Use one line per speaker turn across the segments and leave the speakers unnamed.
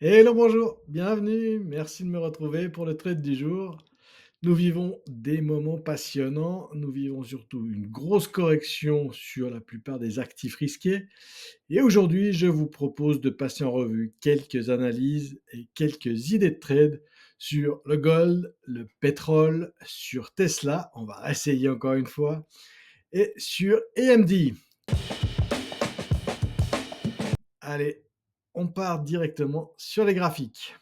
Hello, bonjour, bienvenue, merci de me retrouver pour le trade du jour. Nous vivons des moments passionnants, nous vivons surtout une grosse correction sur la plupart des actifs risqués. Et aujourd'hui, je vous propose de passer en revue quelques analyses et quelques idées de trade sur le gold, le pétrole, sur Tesla, on va essayer encore une fois, et sur AMD. Allez, on part directement sur les graphiques.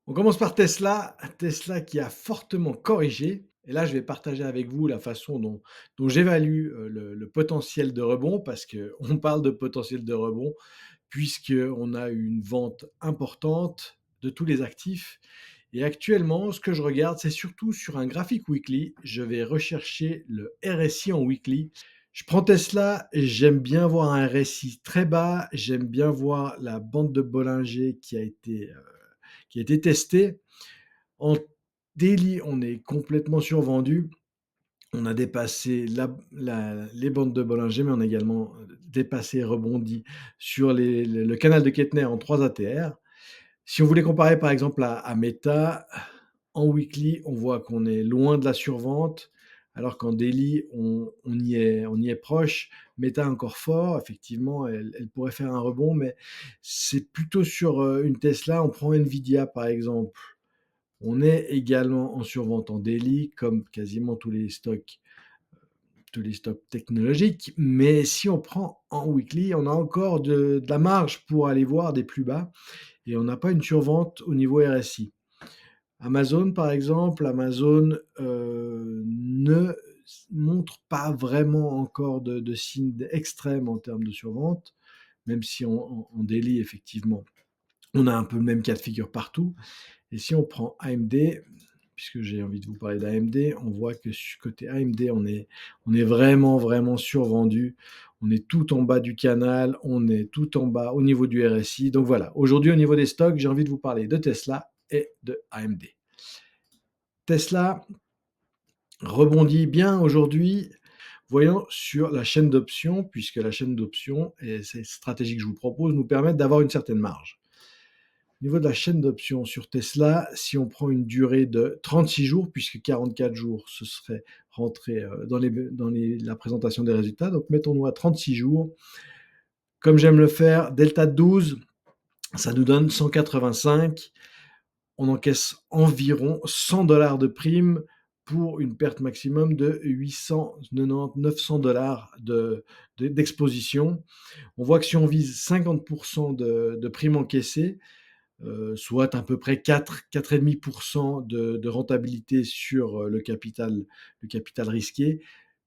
On commence par Tesla, Tesla qui a fortement corrigé. Et là, je vais partager avec vous la façon dont j'évalue le potentiel de rebond, parce qu'on parle de potentiel de rebond, puisqu'on a eu une vente importante de tous les actifs. Et actuellement, ce que je regarde, c'est surtout sur un graphique weekly. Je vais rechercher le RSI en weekly. Je prends Tesla, j'aime bien voir un RSI très bas, j'aime bien voir la bande de Bollinger qui a été testée. En daily, on est complètement survendu. On a dépassé les bandes de Bollinger, mais on a également dépassé et rebondi sur le canal de Kettner en 3 ATR. Si on voulait comparer par exemple à Meta, en weekly, on voit qu'on est loin de la survente, alors qu'en daily, on y est proche. Meta encore fort, effectivement, elle pourrait faire un rebond, mais c'est plutôt sur une Tesla. On prend Nvidia par exemple, on est également en survente en daily, comme quasiment tous les stocks technologiques. Mais si on prend en weekly, on a encore de la marge pour aller voir des plus bas et on n'a pas une survente au niveau RSI. Amazon, par exemple, Amazon ne montre pas vraiment encore de signes extrêmes en termes de survente, même si en daily, effectivement, on a un peu le même cas de figure partout. Et si on prend AMD, puisque j'ai envie de vous parler d'AMD, on voit que côté AMD, on est vraiment, vraiment survendu. On est tout en bas du canal, on est tout en bas au niveau du RSI. Donc voilà, aujourd'hui au niveau des stocks, j'ai envie de vous parler de Tesla et de AMD. Tesla rebondit bien aujourd'hui. Voyons sur la chaîne d'options, puisque la chaîne d'options et ces stratégies que je vous propose nous permettent d'avoir une certaine marge. Au niveau de la chaîne d'options sur Tesla, si on prend une durée de 36 jours, puisque 44 jours, ce serait rentré la présentation des résultats, donc mettons-nous à 36 jours. Comme j'aime le faire, delta de 12, ça nous donne 185. On encaisse environ 100 dollars de prime pour une perte maximum de 890-900 dollars d'exposition. On voit que si on vise 50% de prime encaissée, soit à peu près 4,5% de rentabilité sur le capital risqué,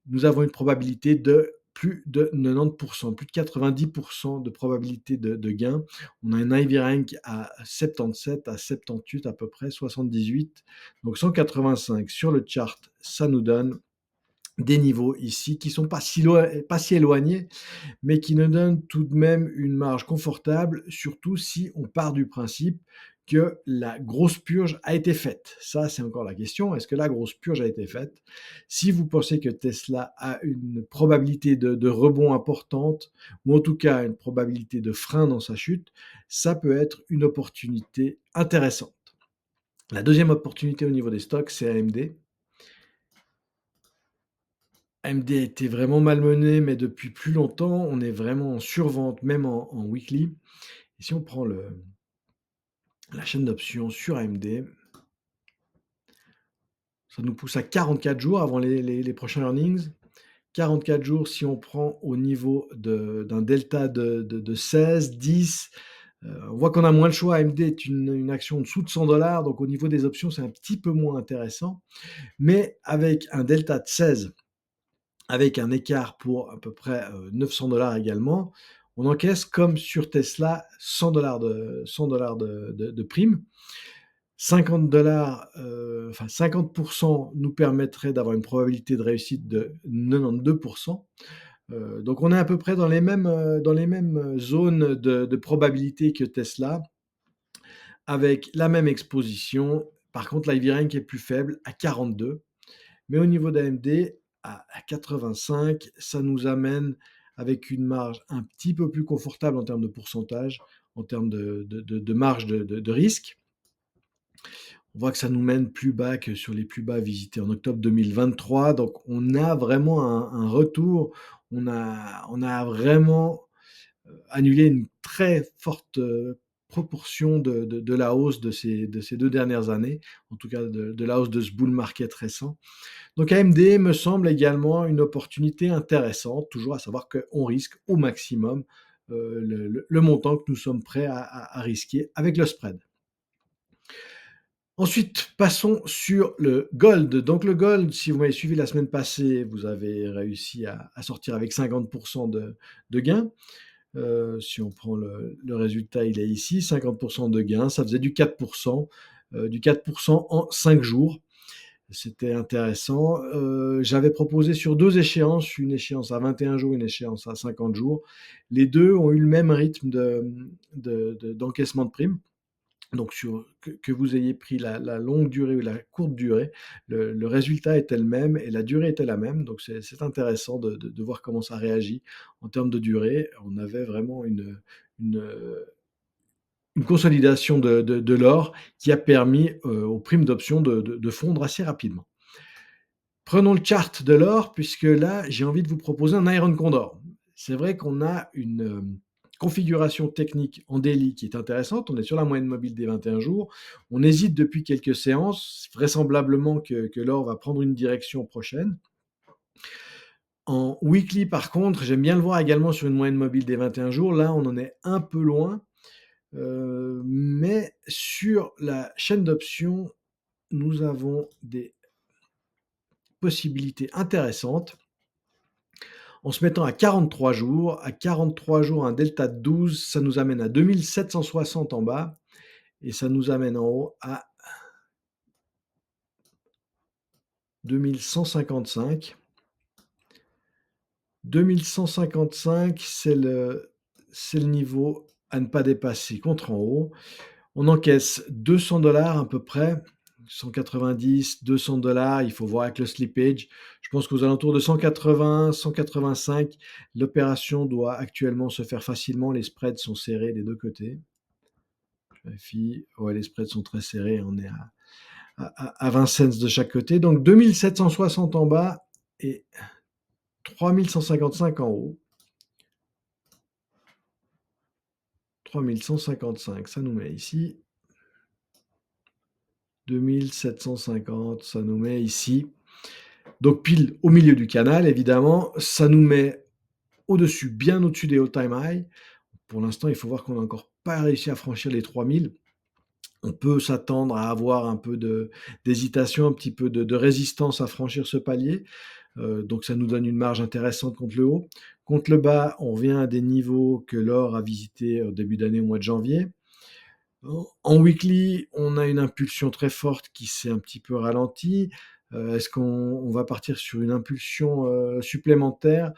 nous avons une probabilité de plus de 90%, plus de 90% de probabilité de gain. On a un Ivy Rank à 77, à 78 à peu près, 78. Donc 185 sur le chart, ça nous donne des niveaux ici qui sont pas si éloignés, mais qui nous donne tout de même une marge confortable, surtout si on part du principe que la grosse purge a été faite. Ça, c'est encore la question. Est-ce que la grosse purge a été faite? Si vous pensez que Tesla a une probabilité de rebond importante, ou en tout cas une probabilité de frein dans sa chute, ça peut être une opportunité intéressante. La deuxième opportunité au niveau des stocks, c'est AMD. AMD a été vraiment malmené, mais depuis plus longtemps, on est vraiment en survente, même en weekly. Et si on prend la chaîne d'options sur AMD, ça nous pousse à 44 jours avant les prochains earnings. 44 jours si on prend au niveau d'un delta de 16, 10. On voit qu'on a moins le choix. AMD est une action en dessous de 100 dollars, donc au niveau des options, c'est un petit peu moins intéressant. Mais avec un delta de 16, avec un écart pour à peu près 900 dollars également, on encaisse comme sur Tesla 100 dollars de prime. 50 dollars, enfin 50% nous permettrait d'avoir une probabilité de réussite de 92%. Donc on est à peu près dans les mêmes zones de probabilité que Tesla, avec la même exposition. Par contre, l'Ivy Rank est plus faible, à 42. Mais au niveau d'AMD, à 85, ça nous amène avec une marge un petit peu plus confortable en termes de pourcentage. en termes de marge de risque. On voit que ça nous mène plus bas que sur les plus bas visités en octobre 2023. Donc on a vraiment un retour. On a vraiment, annulé une très forte, proportion de la hausse de ces 2 dernières années, en tout cas de la hausse de ce bull market récent. Donc AMD me semble également une opportunité intéressante, toujours à savoir qu'on risque au maximum, le montant que nous sommes prêts à risquer avec le spread. Ensuite, passons sur le gold. Donc le gold, si vous m'avez suivi la semaine passée, vous avez réussi à sortir avec 50 de gains. Si on prend le résultat, il est ici, 50 de gains, ça faisait du 4 en 5 jours. C'était intéressant. J'avais proposé sur 2 échéances, une échéance à 21 jours, une échéance à 50 jours. Les 2 ont eu le même rythme d'encaissement de primes. Donc que vous ayez pris la longue durée ou la courte durée, le résultat était le même et la durée était la même. Donc c'est intéressant de voir comment ça réagit en termes de durée. On avait vraiment une, une consolidation de l'or qui a permis, aux primes d'options de fondre assez rapidement. Prenons le chart de l'or, puisque là, j'ai envie de vous proposer un Iron Condor. C'est vrai qu'on a une configuration technique en daily qui est intéressante. On est sur la moyenne mobile des 21 jours. On hésite depuis quelques séances, vraisemblablement que l'or va prendre une direction prochaine. En weekly, par contre, j'aime bien le voir également sur une moyenne mobile des 21 jours. Là, on en est un peu loin. Mais sur la chaîne d'options, nous avons des possibilités intéressantes. En se mettant à 43 jours, un delta de 12, ça nous amène à 2760 en bas et ça nous amène en haut à 2155. 2155, c'est le niveau à ne pas dépasser contre en haut. On encaisse 200 dollars à peu près, 190, 200 dollars. Il faut voir avec le slippage. Je pense qu'aux alentours de 180, 185, l'opération doit actuellement se faire facilement. Les spreads sont serrés des deux côtés. Je vérifie. Ouais, les spreads sont très serrés. On est à 20 cents de chaque côté. Donc 2760 en bas et 3155 en haut. 3155, ça nous met ici. 2750, ça nous met ici. Donc pile au milieu du canal, évidemment, ça nous met au-dessus, bien au-dessus des all-time high. Pour l'instant, il faut voir qu'on n'a encore pas réussi à franchir les 3000. On peut s'attendre à avoir un peu d'hésitation, un petit peu de résistance à franchir ce palier. Donc ça nous donne une marge intéressante contre le haut. Contre le bas, on revient à des niveaux que l'or a visités au début d'année au mois de janvier. En weekly, on a une impulsion très forte qui s'est un petit peu ralentie. Est-ce qu'on va partir sur une impulsion supplémentaire?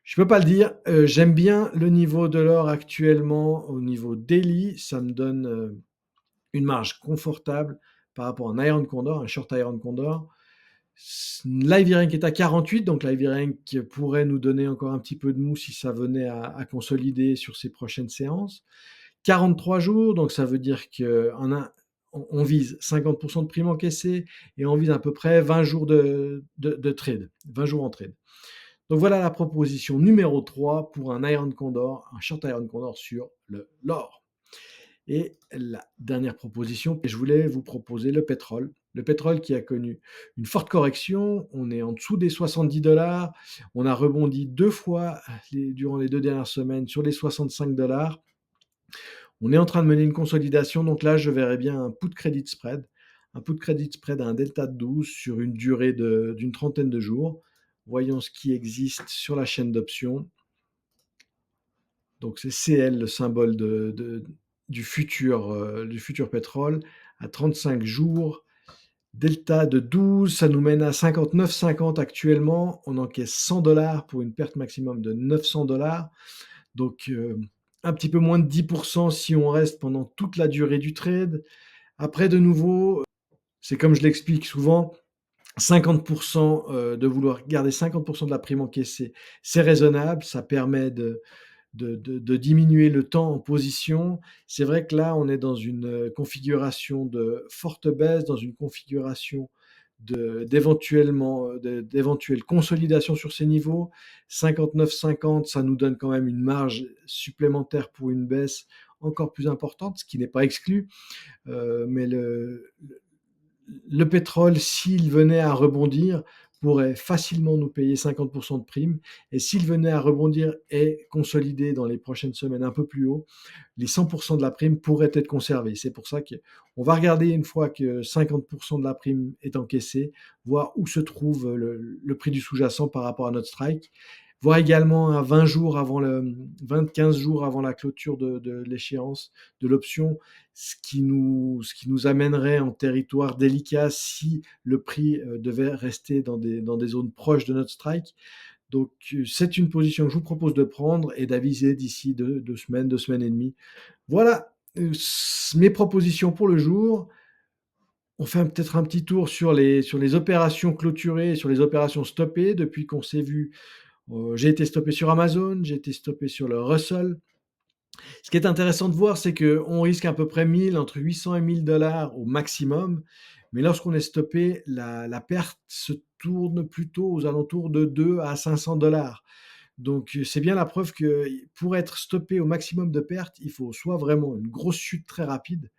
Je ne peux pas le dire. J'aime bien le niveau de l'or actuellement au niveau daily. Ça me donne une marge confortable par rapport à un Iron Condor, un short Iron Condor. L'Ivy Rank est à 48, donc l'Ivy Rank pourrait nous donner encore un petit peu de mou si ça venait à consolider sur ces prochaines séances. 43 jours, donc ça veut dire qu'on vise 50% de prime encaissée et on vise à peu près 20 jours de trade, 20 jours en trade. Donc voilà la proposition numéro 3 pour un Iron Condor, un short Iron Condor sur l'or. Et la dernière proposition, je voulais vous proposer le pétrole. Le pétrole qui a connu une forte correction, on est en dessous des 70 dollars, on a rebondi 2 fois durant les 2 dernières semaines sur les 65 dollars. On est en train de mener une consolidation, donc là je verrais bien un put credit spread, un put credit spread à un delta de 12 sur une durée d'une trentaine de jours. Voyons ce qui existe sur la chaîne d'options. Donc c'est CL, le symbole du futur pétrole, à 35 jours. Delta de 12, ça nous mène à 59,50 actuellement. On encaisse 100 dollars pour une perte maximum de 900 dollars. Donc un petit peu moins de 10% si on reste pendant toute la durée du trade. Après, de nouveau, c'est comme je l'explique souvent, 50% de vouloir garder 50% de la prime encaissée, c'est raisonnable. Ça permet de diminuer le temps en position. C'est vrai que là, on est dans une configuration de forte baisse, dans une configuration d'éventuelle consolidation sur ces niveaux. 59,50, ça nous donne quand même une marge supplémentaire pour une baisse encore plus importante, ce qui n'est pas exclu. Mais le pétrole, s'il venait à rebondir, pourrait facilement nous payer 50% de prime. Et s'il venait à rebondir et consolider dans les prochaines semaines un peu plus haut, les 100% de la prime pourraient être conservés. C'est pour ça qu'on va regarder une fois que 50% de la prime est encaissée, voir où se trouve le prix du sous-jacent par rapport à notre strike, voir également à 20 jours avant 15 jours avant la clôture de l'échéance de l'option, ce qui nous amènerait en territoire délicat si le prix devait rester dans des zones proches de notre strike. Donc, c'est une position que je vous propose de prendre et d'aviser d'ici 2 semaines, 2 semaines et demie. Voilà mes propositions pour le jour. On fait peut-être un petit tour sur les opérations clôturées et sur les opérations stoppées depuis qu'on s'est vu. J'ai été stoppé sur Amazon, j'ai été stoppé sur le Russell. Ce qui est intéressant de voir, c'est qu'on risque à peu près entre 800 et 1000 dollars au maximum. Mais lorsqu'on est stoppé, la perte se tourne plutôt aux alentours de 2 à 500 dollars. Donc, c'est bien la preuve que pour être stoppé au maximum de pertes, il faut soit vraiment une grosse chute très rapide,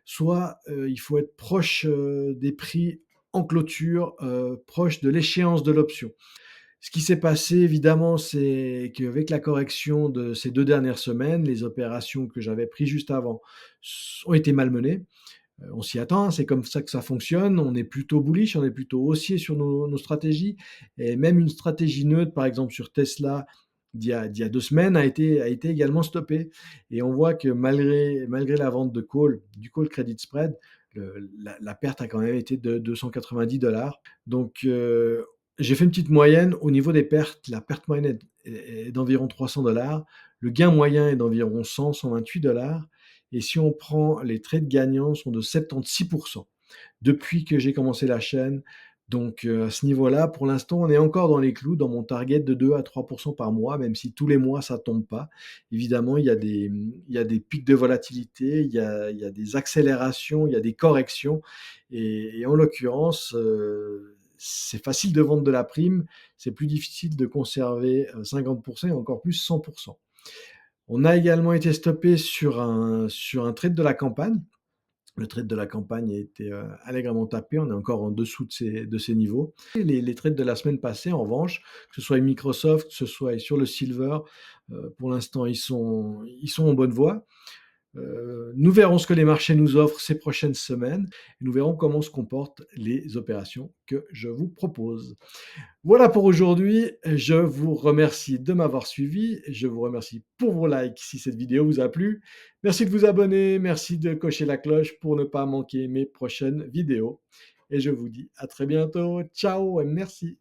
soit il faut être proche des prix en clôture, proche de l'échéance de l'option. Ce qui s'est passé, évidemment, c'est qu'avec la correction de ces 2 dernières semaines, les opérations que j'avais prises juste avant ont été malmenées. On s'y attend, hein, c'est comme ça que ça fonctionne. On est plutôt bullish, on est plutôt haussier sur nos stratégies. Et même une stratégie neutre, par exemple sur Tesla, d'il y a 2 semaines, a été également stoppée. Et on voit que malgré la vente du call credit spread, la perte a quand même été de 290 dollars. Donc, j'ai fait une petite moyenne. Au niveau des pertes, la perte moyenne est d'environ 300 dollars. Le gain moyen est d'environ 128 dollars. Et si on prend les trades gagnants, sont de 76% depuis que j'ai commencé la chaîne. Donc, à ce niveau-là, pour l'instant, on est encore dans les clous, dans mon target de 2 à 3% par mois, même si tous les mois, ça ne tombe pas. Évidemment, il y a des pics de volatilité, il y a des accélérations, il y a des corrections. Et en l'occurrence, c'est facile de vendre de la prime, c'est plus difficile de conserver 50% et encore plus 100%. On a également été stoppé sur un trade de la campagne. Le trade de la campagne a été allègrement tapé, on est encore en dessous de ces niveaux. Et les trades de la semaine passée, en revanche, que ce soit Microsoft, que ce soit sur le Silver, pour l'instant, ils sont en bonne voie. Nous verrons ce que les marchés nous offrent ces prochaines semaines et nous verrons comment se comportent les opérations que je vous propose. Voilà pour aujourd'hui. Je vous remercie de m'avoir suivi. Je vous remercie pour vos likes si cette vidéo vous a plu. Merci de vous abonner. Merci de cocher la cloche pour ne pas manquer mes prochaines vidéos. Et je vous dis à très bientôt. Ciao et merci.